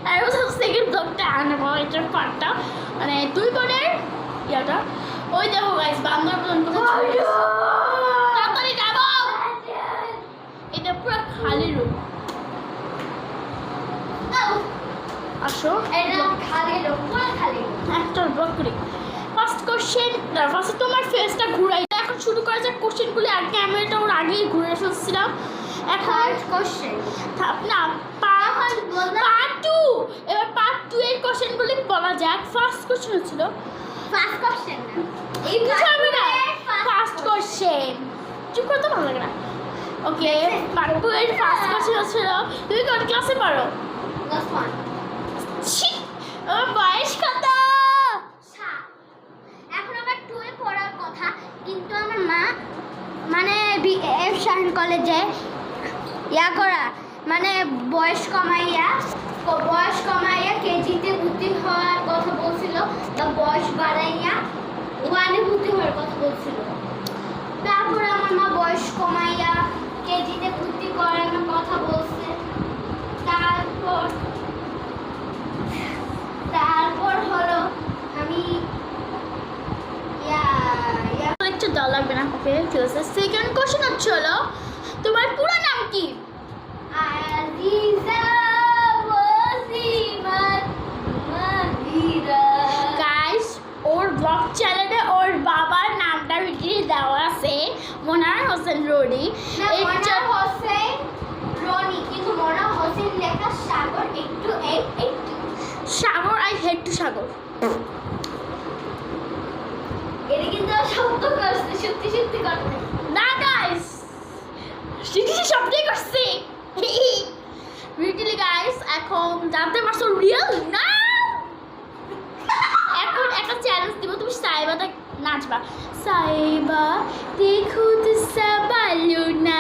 আর second ব্লগটা আনবো এটার পার্টটা মানে 2 বোনের ইয়াটা ওই দেখো গাইস বান্দরবন তাড়াতাড়ি যাবো এটা পুরো খালি রুম আসো এটা খালি লোক পুরো খালি একটা ব্লগ করি ফার্স্ট কোশ্চেন ফার্স্ট তোমার ফেসটা ঘুরাই এখন শুরু করা যাক কোশ্চেনগুলি আর ক্যামেরাটা ওর আগেই ঘুরে ফেলছিলাম এখন কোশ্চেন না পার্ট 2 এবার পার্ট 2 এর কোশ্চেনগুলি বলা যাক ফার্স্ট কোশ্চেন ছিল ফার্স্ট কোশ্চেন এই বুঝাবে না ফার্স্ট কোশ্চেন চুপ করতে ভালো লাগে না ওকে পার্ট 2 এর ফার্স্ট কোশ্চেন ছিল তুমি কোন ক্লাসে পড়ো ক্লাস 1 ছি আমার বয়স কত এখন আমার 2 এ পড়ার কথা কিন্তু আমার মা মানে বিএফ শাহীন কলেজে ইয়া করা মানে বয়স কমাইয়া কেজিতে ভর্তি হওয়ার কথা বলছিল তো বয়স বাড়াইয়া 1 এ ভর্তি হওয়ার কথা বলছিল তারপর আমার মা বয়স কমাইয়া কেজিতে ভর্তি করানোর কথা বলছে তারপর হলো আমি একটু দাও লাগবে না ওকে ঠিক আছে সেকেন্ড কোশ্চেন হলো তোমার পুরো নাম কি আজিজা ওয়াসিমাত মাদিরা গাইস ওর ব্লগ চ্যানেলে ওর বাবার নামটা ভিডিও দেওয়া আছে মোনার হোসেন রনি মনা হোসেন রনি কিন্তু মনা হোসেন লেখা সাগর একটু একটু সাগর আই হেড টু সাগর এটা কিন্তু সত্য করছে সত্যি সত্যি করতে না গাইস শিখেছি সবটাই করছি রিয়েলি গাইস এখন জানতে পারছো রিয়েল না এখন একটা চ্যালেঞ্জ দিব তুমি সাইবাটা নাচবা সাইবা দেখো তো সাবালু না